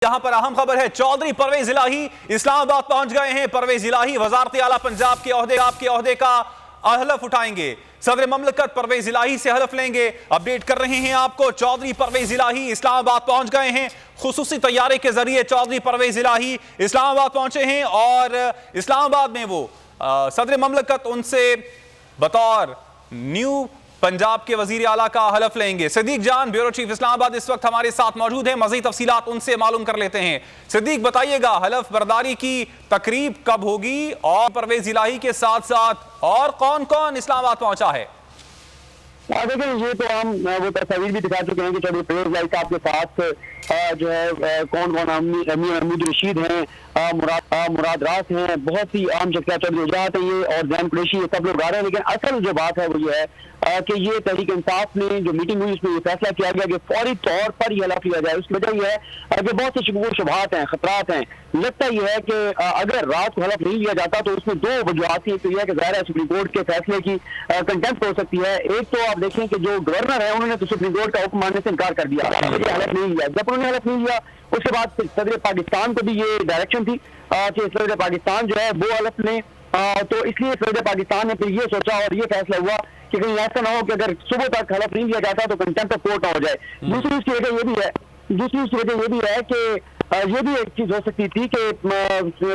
यहां पर अहम खबर है, चौधरी परवेज इलाही इस्लामाबाद पहुंच गए हैं। परवेज इलाही वजारत आला पंजाब के ओहदे का हलफ उठाएंगे। सदर ममलकत परवेज इलाही से हलफ लेंगे। अपडेट कर रहे हैं आपको, चौधरी परवेज इलाही इस्लामाबाद पहुंच गए हैं। खुसूसी तैयारी के जरिए चौधरी परवेज इलाही इस्लामाबाद पहुंचे हैं और इस्लामाबाद में वो सदर ममलकत उनसे बतौर न्यू पंजाब के वजीर आला का हलफ लेंगे। सिद्दीक जान, ब्यूरो चीफ इस्लामाबाद, इस वक्त हमारे साथ मौजूद हैं। मज़ीद तफसीलात उनसे मालूम कर लेते हैं। सिद्दीक, बताइएगा हलफ बर्दारी की तकरीब कब होगी और परवेज इलाही के साथ साथ और कौन कौन इस्लामाबाद पहुंचा है? देखिए, ये तो हम वो तस्वीर भी दिखा चुके हैं कि चौधरी परवेज इलाही साहब के साथ जो है कौन कौन महमूद रशीद हैं, मुराद रास हैं, बहुत सी आम शख्सियत, चौधरी उजात है ये और जैन कुरैशी, ये सब लोग आ रहे हैं। लेकिन असल जो बात है वो ये है कि ये तहरीक इंसाफ में जो मीटिंग हुई उसमें ये फैसला किया गया कि फौरी तौर पर यह हलफ लिया जाए। उसकी वजह यह है कि बहुत से शुबहात हैं, खतरात हैं। लगता यह है कि अगर रात को हलफ नहीं लिया जाता तो उसमें दो वजूहत थी। तो यह है कि ज़ाहिर है सुप्रीम कोर्ट के फैसले की कंटेम्प्ट हो सकती है। एक तो आप देखें कि जो गवर्नर है उन्होंने तो सुप्रीम कोर्ट का हुक्म मानने से इनकार कर दिया, हलफ नहीं लिया। जब उन्होंने हलफ नहीं लिया उसके बाद सदर पाकिस्तान को भी ये डायरेक्शन थी कि सदर पाकिस्तान जो है वो हलफ लें। तो इसलिए सदर पाकिस्तान ने फिर ये सोचा और ये फैसला हुआ कि कहीं ऐसा ना हो कि अगर सुबह तक हलफ नहीं लिया जाता तो कंटेम्प्ट ऑफ कोर्ट ना हो जाए। दूसरी उसकी वजह ये भी है कि ये भी एक चीज हो सकती थी कि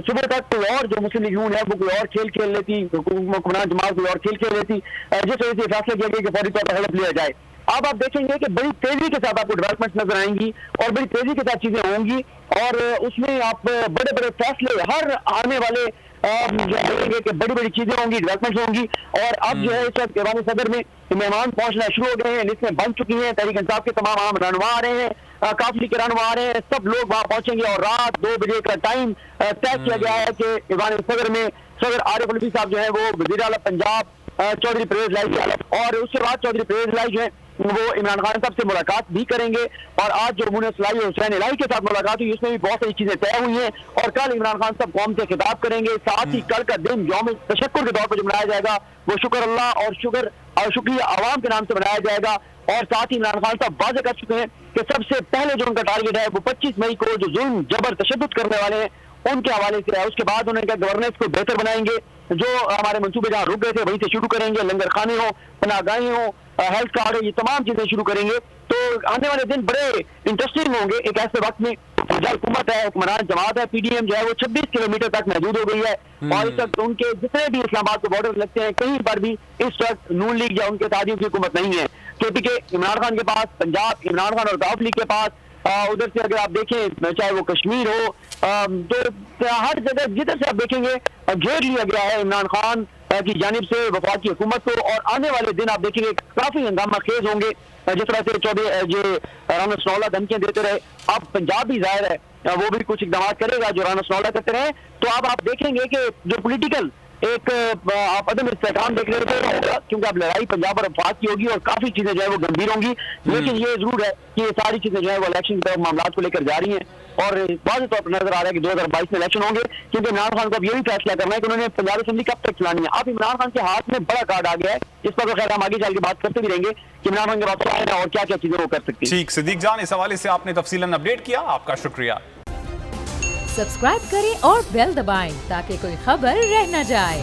सुबह तक कोई और जो मुस्लिम लीग नून है वो कोई और खेल लेती, हुक्मरान जमात कोई और खेल लेती, जिस वजह से फैसला किया गया कि फौरी तौर पर हलफ लिया जाए। अब आप देखेंगे कि बड़ी तेजी के साथ आपको डेवलपमेंट नजर आएंगी और बड़ी तेजी के साथ चीजें होंगी और उसमें आप बड़े बड़े फैसले हर आने वाले देखेंगे कि बड़ी बड़ी चीजें होंगी, डेवलपमेंट होंगी। और अब जो है इस वक्त ऐवान सदर में मेहमान पहुंचना शुरू हो गए हैं, लिस्टें बन चुकी हैं, तहरीक इंसाफ के तमाम आम रहनुमा आ रहे हैं, काफिले के रहनुमा आ रहे हैं, सब लोग वहां पहुंचेंगे और रात 2 बजे का टाइम तय किया गया है कि ऐवान सदर में सदर आरिफ अलवी साहब जो है वो वज़ीर आला पंजाब चौधरी परवेज इलाही और उसके बाद चौधरी परवेज इलाही जो है वो इमरान खान साहब से मुलाकात भी करेंगे। और आज जो मुनीर सलाही और हुसैन इलाही के साथ मुलाकात हुई उसमें भी बहुत सारी चीजें तय हुई हैं और कल इमरान खान साहब कौम से खिताब करेंगे। साथ ही कल का दिन यौम तशक्कुर के तौर पर जो मनाया जाएगा वो शुक्र अल्लाह और शुक्रिया आवाम के नाम से मनाया जाएगा। और साथ ही इमरान खान साहब वाज़ेह कर चुके हैं कि सबसे पहले जो उनका टारगेट है वो 25 मई को जो जुल्म जबर तशद्दुद करने वाले हैं उनके हवाले से है। उसके बाद उन्होंने कहा गवर्नेंस को बेहतर बनाएंगे, जो हमारे मंसूबे जहाँ रुक गए थे वहीं से शुरू करेंगे, लंगर खाने हो, पनाहगाहें हो, हेल्थ कार्ड हो, ये तमाम चीजें शुरू करेंगे। तो आने वाले दिन बड़े इंटरेस्टिंग होंगे। एक ऐसे वक्त में जो हुकूमत है, हुक्मरान जमात है, PDM जो है वो 26 किलोमीटर तक महदूद हो गई है और इस वक्त उनके जितने भी इस्लामाबाद को बॉर्डर लगते हैं कहीं पर भी इस वक्त नून लीग या उनके साथियों की हुकूमत नहीं है। क्योंकि इमरान खान के पास पंजाब, इमरान खान और ताउफ लीग के पास उधर से अगर आप देखें चाहे वो कश्मीर हो तो हर जगह जिधर से आप देखेंगे घेर लिया गया है इमरान खान की जानिब से वफाकी हुकूमत को। और आने वाले दिन आप देखेंगे काफी हंगामा खेज होंगे। जिस तरह से चौधरी राना सनौला धमकियां देते रहे, अब पंजाब भी जाहिर है वो भी कुछ इकदाम करेगा जो राना सनौला करते रहे। तो अब आप देखेंगे कि जो पोलिटिकल एक आप अदम इस्तेहकाम देख रहे होगा क्योंकि अब लड़ाई पंजाब और अफवाद की होगी और काफी चीजें जो है वो गंभीर होंगी। लेकिन ये जरूर है कि ये सारी चीजें जो है वो इलेक्शन की तरफ मामला को लेकर जा रही हैं और वाज़ेह तौर पर नजर आ रहा है कि 2022 में इलेक्शन होंगे क्योंकि इमरान खान को अब ये भी फैसला करना है कि उन्होंने पंजाब असेंबली कब तक चलानी है। अब इमरान खान के हाथ में बड़ा कार्ड आ गया है, इस पर तो खैर हम आगे चल के बात करते भी रहेंगे कि इमरान खान के पास क्या है और क्या क्या चीजें वो कर सकती है। ठीक, सिद्दीक जान, इस हवाले से आपने तफसीलन अपडेट किया, आपका शुक्रिया। सब्सक्राइब करें और बेल दबाएं ताकि कोई खबर रह न जाए।